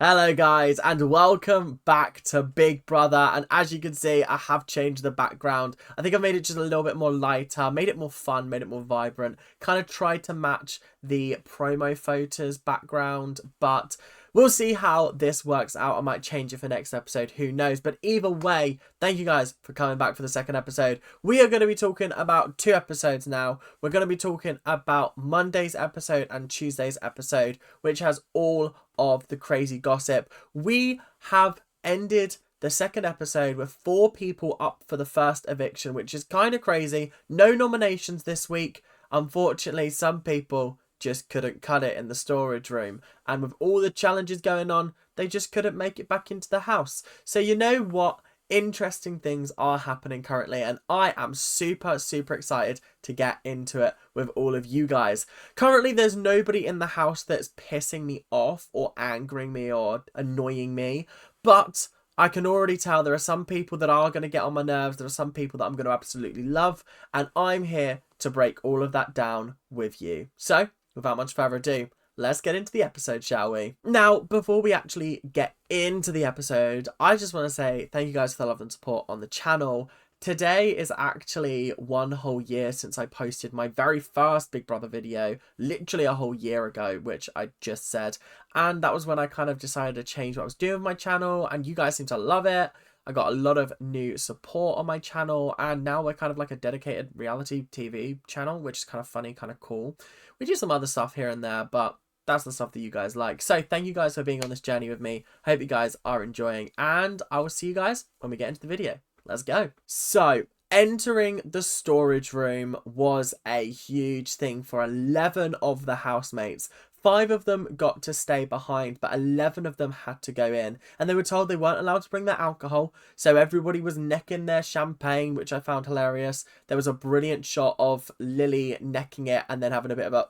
Hello guys and welcome back to Big Brother, and as you can see I have changed the background. I think I made it just a little bit more lighter, made it more fun, made it more vibrant, kind of tried to match the promo photos background, but we'll see how this works out. I might change it for next episode, who knows, but either way, thank you guys for coming back for the second episode. We are going to be talking about two episodes now. We're going to be talking about Monday's episode and Tuesday's episode, which has all of the crazy gossip. We have ended the second episode with 4 people up for the first eviction, which is kind of crazy. No nominations this week. Unfortunately, some people just couldn't cut it in the storage room, and with all the challenges going on, they just couldn't make it back into the house. So you know what? Interesting things are happening currently, and I am super excited to get into it with all of you guys. Currently there's nobody in the house that's pissing me off or angering me or annoying me, but I can already tell there are some people that are going to get on my nerves. There are some people that I'm going to absolutely love, and I'm here to break all of that down with you. So without much further ado, let's get into the episode, shall we? Now, before we actually get into the episode, I just want to say thank you guys for the love and support on the channel. Today is actually 1 whole year since I posted my very first Big Brother video, literally a whole year ago, which I just said. And that was when I kind of decided to change what I was doing with my channel, and you guys seem to love it. I got a lot of new support on my channel, and now we're kind of like a dedicated reality TV channel, which is kind of funny, kind of cool. We do some other stuff here and there, but that's the stuff that you guys like. So thank you guys for being on this journey with me. I hope you guys are enjoying, and I will see you guys when we get into the video. Let's go. So entering the storage room was a huge thing for 11 of the housemates. 5 of them got to stay behind, but 11 of them had to go in, and they were told they weren't allowed to bring their alcohol, so everybody was necking their champagne, which I found hilarious. There was a brilliant shot of Lily necking it and then having a bit of a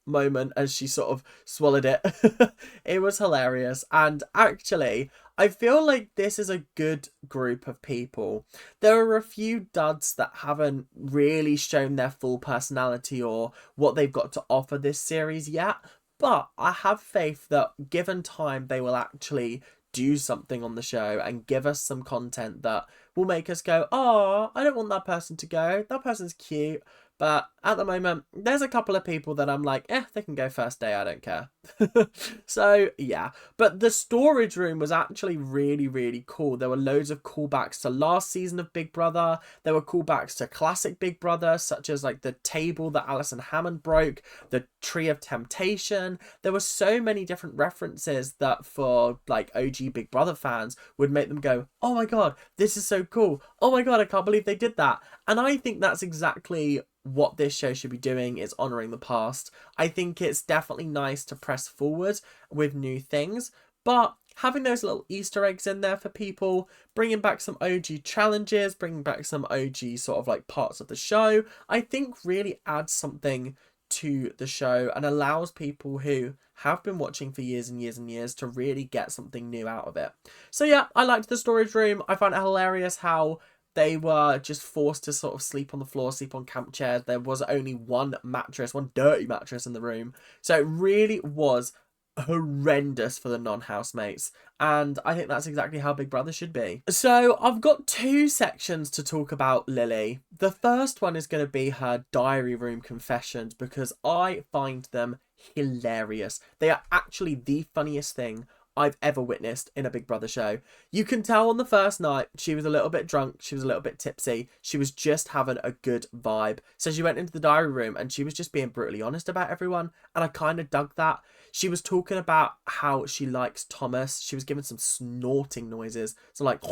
moment as she sort of swallowed it. It was hilarious, and actually I feel like this is a good group of people. There are a few duds that haven't really shown their full personality or what they've got to offer this series yet, but I have faith that given time they will actually do something on the show and give us some content that will make us go, oh, I don't want that person to go, that person's cute. But at the moment, there's a couple of people that I'm like, they can go first day, I don't care. So, yeah. But the storage room was actually really cool. There were loads of callbacks to last season of Big Brother. There were callbacks to classic Big Brother, such as like the table that Alison Hammond broke, the Tree of Temptation. There were so many different references that for like OG Big Brother fans would make them go, oh my god, this is so cool. Oh my god, I can't believe they did that. And I think that's exactly what this show should be doing, is honouring the past. I think it's definitely nice to press forward with new things, but having those little Easter eggs in there for people, bringing back some OG challenges, bringing back some OG sort of like parts of the show, I think really adds something to the show and allows people who have been watching for years and years to really get something new out of it. So yeah, I liked the storage room. I found it hilarious how they were just forced to sort of sleep on the floor, sleep on camp chairs. There was only one mattress, one dirty mattress in the room. So it really was horrendous for the non-housemates. And I think that's exactly how Big Brother should be. So I've got 2 sections to talk about Lily. The first one is going to be her diary room confessions, because I find them hilarious. They are actually the funniest thing I've ever witnessed in a Big Brother show. You can tell on the first night she was a little bit drunk, she was a little bit tipsy, she was just having a good vibe. So she went into the diary room and she was just being brutally honest about everyone, and I kind of dug that. She was talking about how she likes Thomas. She was giving some snorting noises, so like,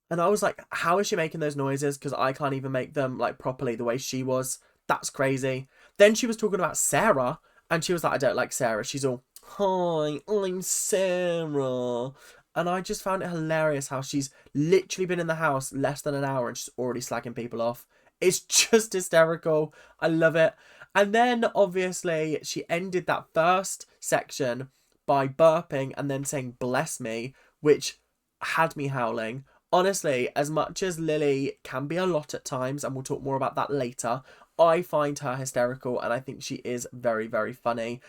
and I was like, how is she making those noises? Because I can't even make them like properly the way she was. That's crazy. Then she was talking about Sarah, and she was like, I don't like Sarah. She's all, hi, I'm Sarah. And I just found it hilarious how she's literally been in the house less than an hour and she's already slagging people off. It's just hysterical. I love it. And then obviously she ended that first section by burping and then saying bless me, which had me howling. Honestly, as much as Lily can be a lot at times, and we'll talk more about that later, I find her hysterical and I think she is very funny.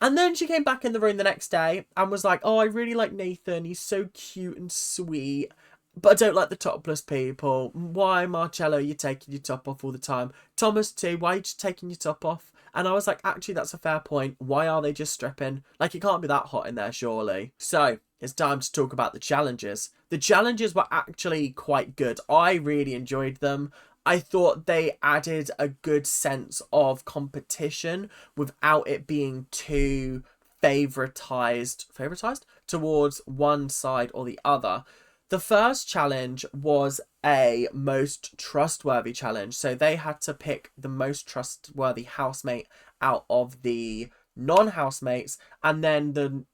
And then she came back in the room the next day and was like, oh, I really like Nathan. He's so cute and sweet. But I don't like the topless people. Why, Marcello, you taking your top off all the time? Thomas too, why are you just taking your top off? And I was like, actually, that's a fair point. Why are they just stripping? Like, it can't be that hot in there, surely. So, it's time to talk about the challenges. The challenges were actually quite good. I really enjoyed them. I thought they added a good sense of competition without it being too favoritized towards one side or the other. The first challenge was a most trustworthy challenge. So they had to pick the most trustworthy housemate out of the non-housemates, and then the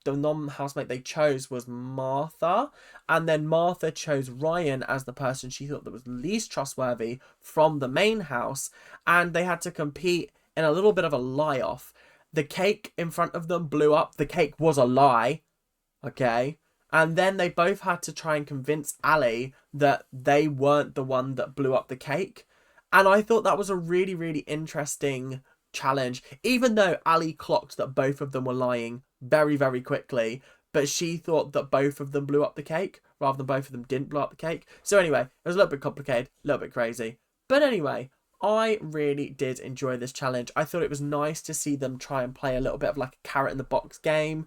non-housemate they chose was Martha, and then Martha chose Ryan as the person she thought that was least trustworthy from the main house, and they had to compete in a little bit of a lie-off. The cake in front of them blew up. The cake was a lie, okay? And then they both had to try and convince Ali that they weren't the one that blew up the cake. And I thought that was a really, really interesting challenge, even though Ali clocked that both of them were lying very, very quickly. But she thought that both of them blew up the cake rather than both of them didn't blow up the cake. So anyway, it was a little bit complicated, a little bit crazy. But anyway, I really did enjoy this challenge. I thought it was nice to see them try and play a little bit of like a carrot in the box game.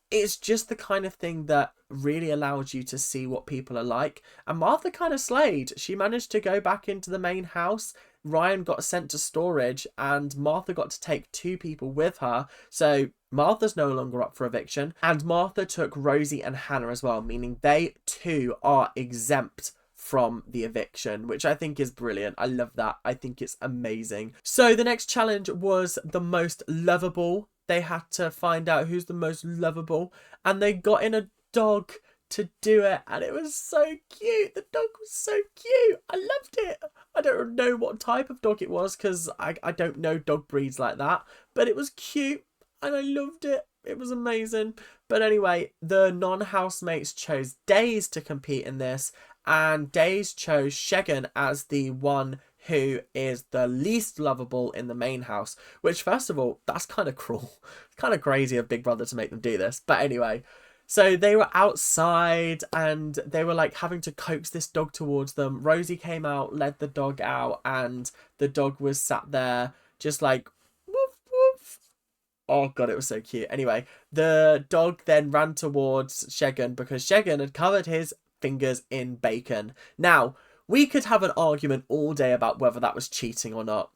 It's just the kind of thing that really allows you to see what people are like. And Martha kind of slayed. She managed to go back into the main house. Ryan got sent to storage and Martha got to take 2 people with her. So Martha's no longer up for eviction. And Martha took Rosie and Hannah as well, meaning they too are exempt from the eviction, which I think is brilliant. I love that. I think it's amazing. So the next challenge was the most lovable. They had to find out who's the most lovable, and they got in a dog to do it, and it was so cute. The dog was so cute. I loved it. I don't know what type of dog it was because I don't know dog breeds like that, but it was cute and I loved it. It was amazing. But anyway, the non-housemates chose Days to compete in this, and Days chose Shegan as the one who is the least lovable in the main house, which first of all, that's kind of cruel. It's kind of crazy of Big Brother to make them do this. But anyway, so they were outside and they were like having to coax this dog towards them. Rosie came out, led the dog out, and the dog was sat there just like woof woof. Oh god, it was so cute. Anyway, the dog then ran towards Shegan because Shegan had covered his fingers in bacon. Now, we could have an argument all day about whether that was cheating or not.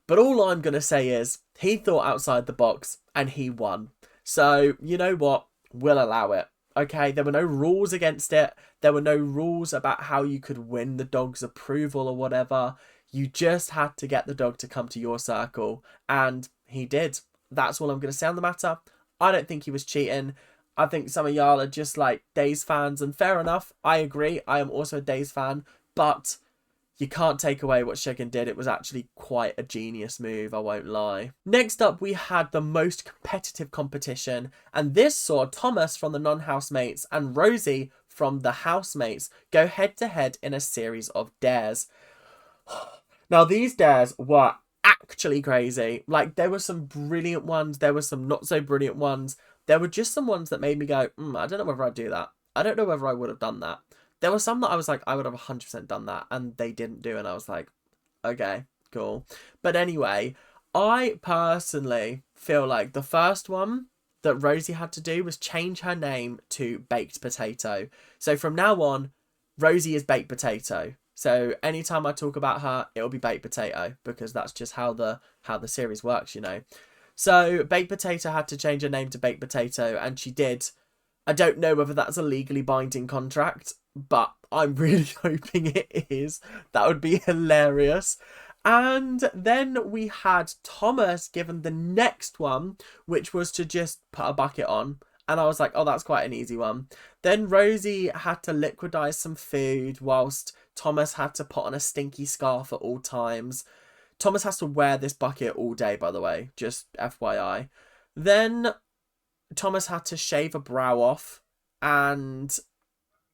But all I'm going to say is he thought outside the box and he won. So, you know what? We'll allow it. Okay, there were no rules against it. There were no rules about how you could win the dog's approval or whatever. You just had to get the dog to come to your circle. And he did. That's all I'm going to say on the matter. I don't think he was cheating. I think some of y'all are just like Days fans. And fair enough. I agree. I am also a Days fan. But you can't take away what Shegan did. It was actually quite a genius move, I won't lie. Next up, we had the most competitive competition. And this saw Thomas from the non-housemates and Rosie from the housemates go head-to-head in a series of dares. Now, these dares were actually crazy. Like, there were some brilliant ones. There were some not so brilliant ones. There were just some ones that made me go, I don't know whether I'd do that. I don't know whether I would have done that. There were some that I was like, I would have 100% done that, and they didn't do, and I was like, okay, cool. But anyway, I personally feel like the first one that Rosie had to do was change her name to Baked Potato. So from now on, Rosie is Baked Potato. So anytime I talk about her, it'll be Baked Potato, because that's just how the series works, you know. So Baked Potato had to change her name to Baked Potato, and she did. I don't know whether that's a legally binding contract, but I'm really hoping it is. That would be hilarious. And then we had Thomas given the next one, which was to just put a bucket on. And I was like, oh, that's quite an easy one. Then Rosie had to liquidize some food, whilst Thomas had to put on a stinky scarf at all times. Thomas has to wear this bucket all day, by the way, just FYI. Then Thomas had to shave a brow off, and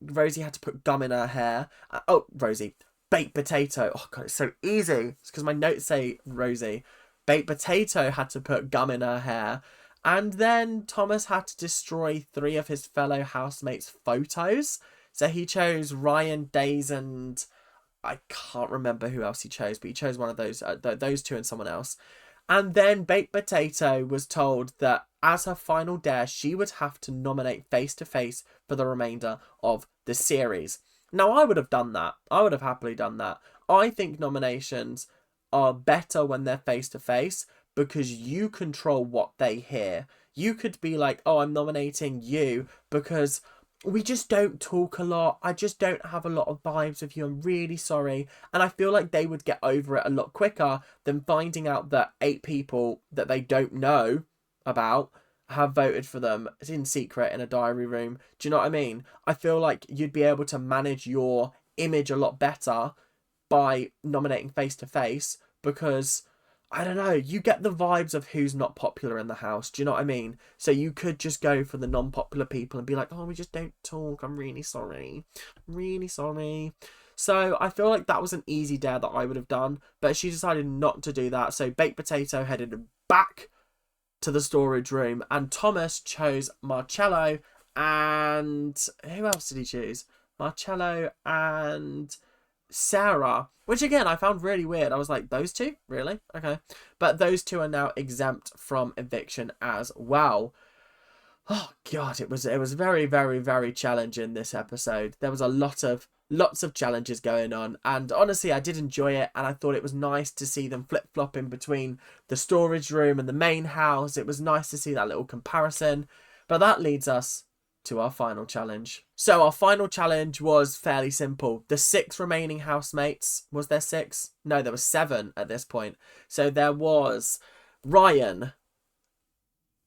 Rosie had to put gum in her hair. Oh, Rosie. Baked Potato. Oh, God, it's so easy. It's because my notes say Rosie. Baked Potato had to put gum in her hair. And then Thomas had to destroy 3 of his fellow housemates' photos. So he chose Ryan, Days, and I can't remember who else he chose, but he chose one of those, those 2 and someone else. And then Baked Potato was told that as her final dare, she would have to nominate Face to Face for the remainder of the series. Now, I would have done that. I would have happily done that. I think nominations are better when they're face to face because you control what they hear. You could be like, oh, I'm nominating you because we just don't talk a lot. I just don't have a lot of vibes with you. I'm really sorry. And I feel like they would get over it a lot quicker than finding out that 8 people that they don't know about have voted for them in secret in a diary room. Do you know what I mean? I feel like you'd be able to manage your image a lot better by nominating face to face because I don't know, you get the vibes of who's not popular in the house. Do you know what I mean? So you could just go for the non-popular people and be like, oh, we just don't talk. I'm really sorry. I'm really sorry. So I feel like that was an easy dare that I would have done, but she decided not to do that. So Baked Potato headed back to the storage room and Thomas chose Marcello and who else did he choose? Marcello and Sarah, which again I found really weird. I was like, those 2? Really? Okay. But those 2 are now exempt from eviction as well. Oh god, it was very, very, very challenging this episode. There was lots of challenges going on, and honestly I did enjoy it, and I thought it was nice to see them flip-flopping between the storage room and the main house. It was nice to see that little comparison. But that leads us to our final challenge. So our final challenge was fairly simple. The 6 remaining housemates, was there 6? No, there were 7 at this point. So there was Ryan,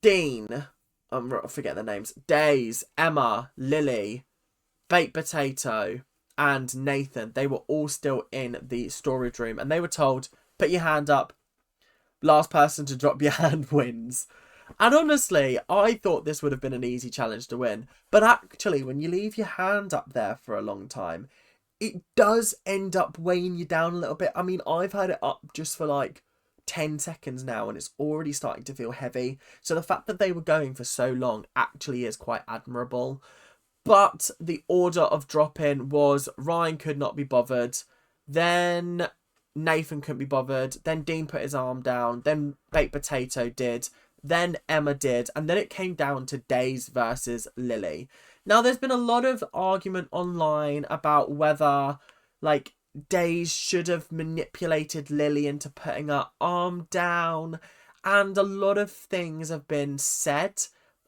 Dean, I forget the names, Days, Emma, Lily, Baked Potato, and Nathan. They were all still in the storage room and they were told, put your hand up. Last person to drop your hand wins. And honestly, I thought this would have been an easy challenge to win. But actually, when you leave your hand up there for a long time, it does end up weighing you down a little bit. I mean, I've had it up just for like 10 seconds now and it's already starting to feel heavy. So the fact that they were going for so long actually is quite admirable. But the order of drop-in was Ryan could not be bothered. Then Nathan couldn't be bothered. Then Dean put his arm down. Then Baked Potato did. Then Emma did, and then it came down to Days versus Lily. Now, there's been a lot of argument online about whether, like, Days should have manipulated Lily into putting her arm down, and a lot of things have been said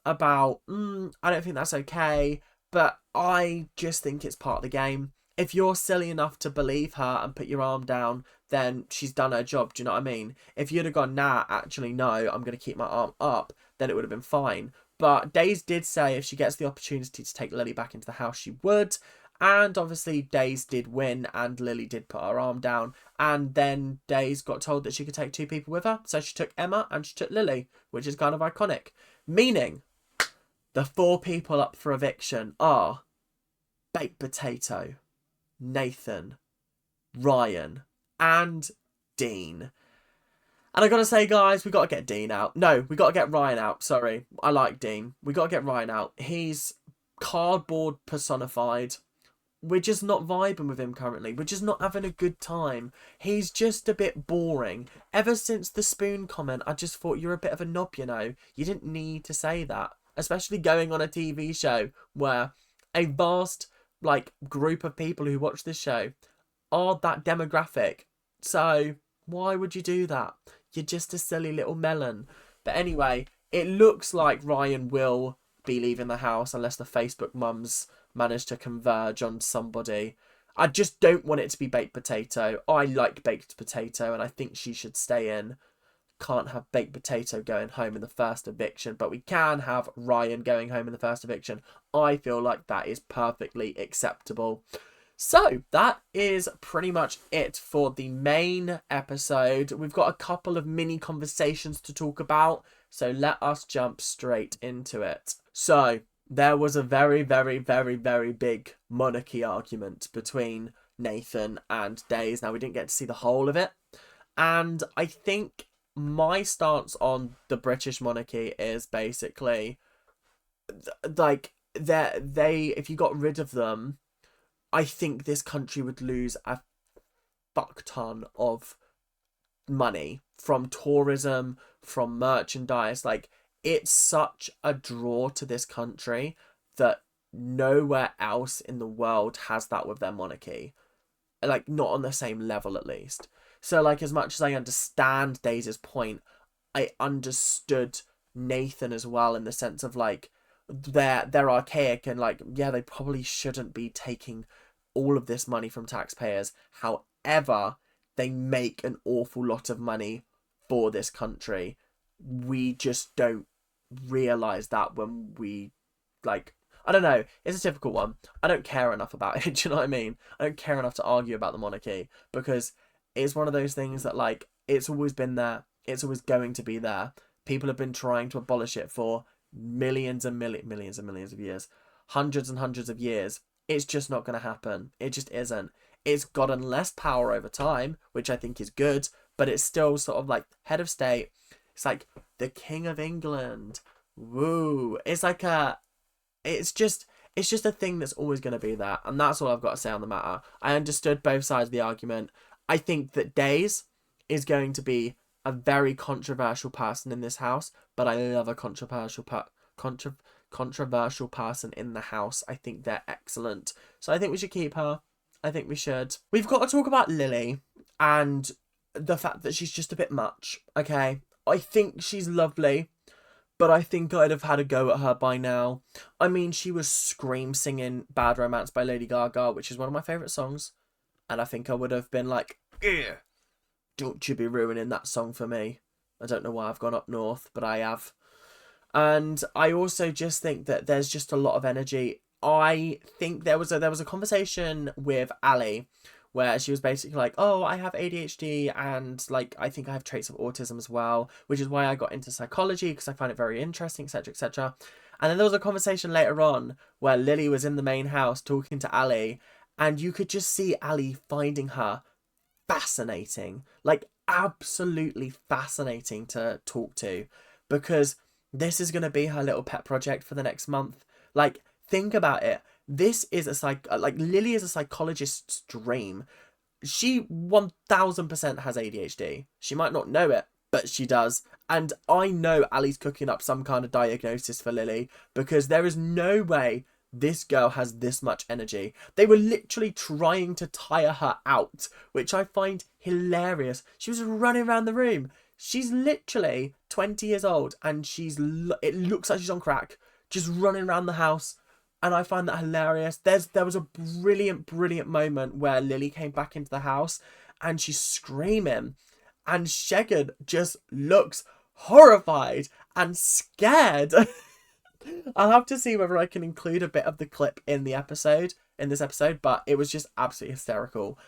about, I don't think that's okay, but I just think it's part of the game. If you're silly enough to believe her and put your arm down, then she's done her job. Do you know what I mean? If you'd have gone, nah, actually, no, I'm going to keep my arm up, then it would have been fine. But Days did say if she gets the opportunity to take Lily back into the house, she would. And obviously, Days did win and Lily did put her arm down. And then Days got told that she could take 2 people with her. So she took Emma and she took Lily, which is kind of iconic. Meaning, the 4 people up for eviction are Baked Potato, Nathan, Ryan, and Dean. And I gotta say, guys, we gotta get Dean out. No, we gotta get Ryan out. Sorry, I like Dean. We gotta get Ryan out. He's cardboard personified. We're just not vibing with him currently. We're just not having a good time. He's just a bit boring. Ever since the spoon comment, I just thought you're a bit of a knob, you know. You didn't need to say that. Especially going on a TV show where a vast, like, group of people who watch this show are that demographic. So why would you do that? You're just a silly little melon. But anyway, it looks like Ryan will be leaving the house unless the Facebook mums manage to converge on somebody. I just don't want it to be Baked Potato. I like Baked Potato and I think she should stay in. Can't have Baked Potato going home in the first eviction, but we can have Ryan going home in the first eviction. I feel like that is perfectly acceptable. So that is pretty much it for the main episode. We've got a couple of mini conversations to talk about, so let us jump straight into it. So there was a very, very, very, very big monarchy argument between Nathan and Days. Now, we didn't get to see the whole of it, and I think my stance on the British monarchy is basically like they if you got rid of them, I think this country would lose a fuck ton of money from tourism, from merchandise. Like, it's such a draw to this country that nowhere else in the world has that with their monarchy. Like, not on the same level, at least. So, like, as much as I understand Daisy's point, I understood Nathan as well, in the sense of, like, they're archaic, and, like, yeah, they probably shouldn't be taking all of this money from taxpayers. However, they make an awful lot of money for this country. We just don't realize that when we, like, I don't know, it's a difficult one. I don't care enough about it. Do you know what I mean? I don't care enough to argue about the monarchy, because it's one of those things that, like, it's always been there. It's always going to be there. People have been trying to abolish it for millions and millions and millions of years. Hundreds and hundreds of years. It's just not going to happen. It just isn't. It's gotten less power over time, which I think is good, but it's still sort of like head of state. It's like the King of England. Woo. It's like it's just a thing that's always going to be there. And that's all I've got to say on the matter. I understood both sides of the argument. I think that Days is going to be a very controversial person in this house, but I love a controversial person in the house. I think they're excellent. So I think we should keep her. I think we should. We've got to talk about Lily and the fact that she's just a bit much, okay? I think she's lovely, but I think I'd have had a go at her by now. I mean, she was scream singing Bad Romance by Lady Gaga, which is one of my favourite songs. And I think I would have been like, ugh, don't you be ruining that song for me. I don't know why I've gone up north, but I have. And I also just think that there's just a lot of energy. I think there was a conversation with Ali where she was basically like, oh, I have ADHD and, like, I think I have traits of autism as well, which is why I got into psychology, because I find it very interesting, etc., etc. And then there was a conversation later on where Lily was in the main house talking to Ali, and you could just see Ali finding her fascinating, like absolutely fascinating to talk to, because this is going to be her little pet project for the next month. Like, think about it. This is Lily is a psychologist's dream. She 1000% has ADHD. She might not know it, but she does. And I know Ali's cooking up some kind of diagnosis for Lily, because there is no way this girl has this much energy. They were literally trying to tire her out, which I find hilarious. She was running around the room. She's literally 20 years old, and it looks like she's on crack, just running around the house. And I find that hilarious. There was a brilliant moment where Lily came back into the house and she's screaming, and Shegan just looks horrified and scared. I'll have to see whether I can include a bit of the clip in this episode, but it was just absolutely hysterical.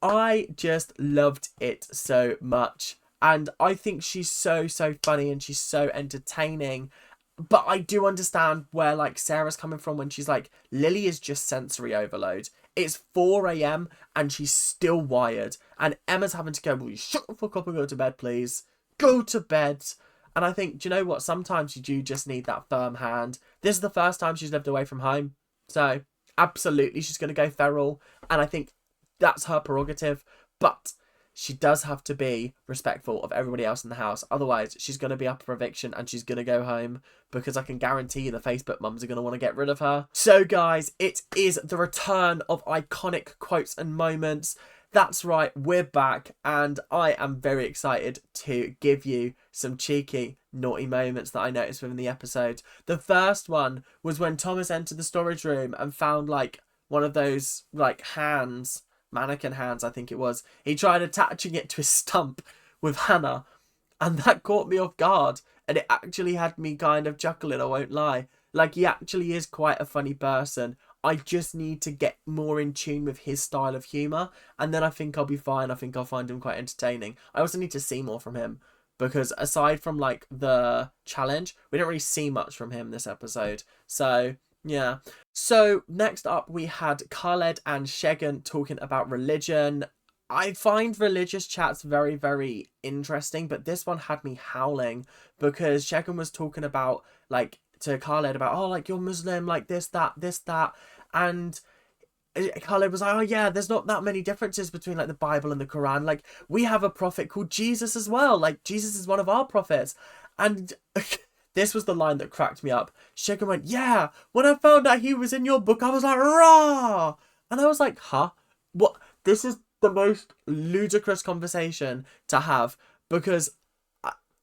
I just loved it so much. And I think she's so funny, and she's so entertaining. But I do understand where, like, Sarah's coming from when she's like, Lily is just sensory overload. It's 4 a.m. and she's still wired. And Emma's having to go, will you shut the fuck up and go to bed, please? Go to bed. And I think, do you know what? Sometimes you do just need that firm hand. This is the first time she's lived away from home. So, absolutely, she's going to go feral. And I think that's her prerogative. But she does have to be respectful of everybody else in the house. Otherwise, she's going to be up for eviction and she's going to go home, because I can guarantee you the Facebook mums are going to want to get rid of her. So, guys, it is the return of iconic quotes and moments. That's right, we're back, and I am very excited to give you some cheeky, naughty moments that I noticed within the episode. The first one was when Thomas entered the storage room and found, like, one of those, like, hands, mannequin hands, I think it was. He tried attaching it to his stump with Hannah, and that caught me off guard, and it actually had me kind of chuckling, I won't lie. Like, he actually is quite a funny person. I just need to get more in tune with his style of humour, and then I think I'll be fine. I think I'll find him quite entertaining. I also need to see more from him, because aside from, like, the challenge, we don't really see much from him this episode. So, yeah. So, next up, we had Khaled and Shegan talking about religion. I find religious chats very, very interesting, but this one had me howling because Shegun was talking about, like, to Khaled about, oh, like, you're Muslim, like, this, that, and Khaled was like, oh, yeah, there's not that many differences between, like, the Bible and the Quran. Like, we have a prophet called Jesus as well. Like, Jesus is one of our prophets. And this was the line that cracked me up. Shegun went, yeah, when I found out he was in your book, I was like, rah! And I was like, huh? What? This is the most ludicrous conversation to have, because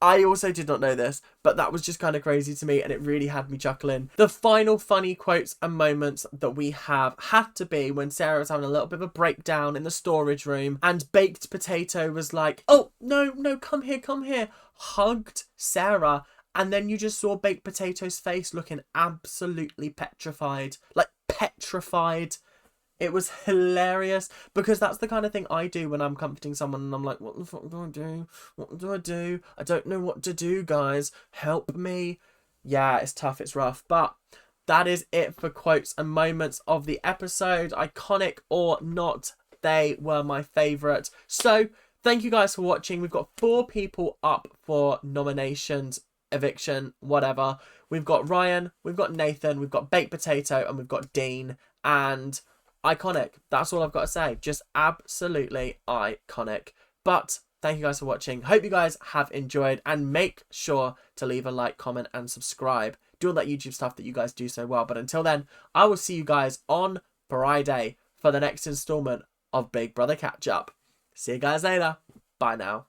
I also did not know this, but that was just kind of crazy to me, and it really had me chuckling. The final funny quotes and moments that we have had to be when Sarah was having a little bit of a breakdown in the storage room, and Baked Potato was like, oh, no, come here, hugged Sarah, and then you just saw Baked Potato's face looking absolutely petrified. Like, petrified. It was hilarious, because that's the kind of thing I do when I'm comforting someone and I'm like, what the fuck do I do? What do I do? I don't know what to do, guys. Help me. Yeah, it's tough. It's rough. But that is it for quotes and moments of the episode. Iconic or not, they were my favourite. So thank you guys for watching. We've got 4 people up for nominations, eviction, whatever. We've got Ryan, we've got Nathan, we've got Baked Potato, and we've got Dean. And iconic. That's all I've got to say. Just absolutely iconic. But thank you guys for watching. Hope you guys have enjoyed, and make sure to leave a like, comment, and subscribe. Do all that YouTube stuff that you guys do so well. But until then, I will see you guys on Friday for the next installment of Big Brother Catch Up. See you guys later. Bye now.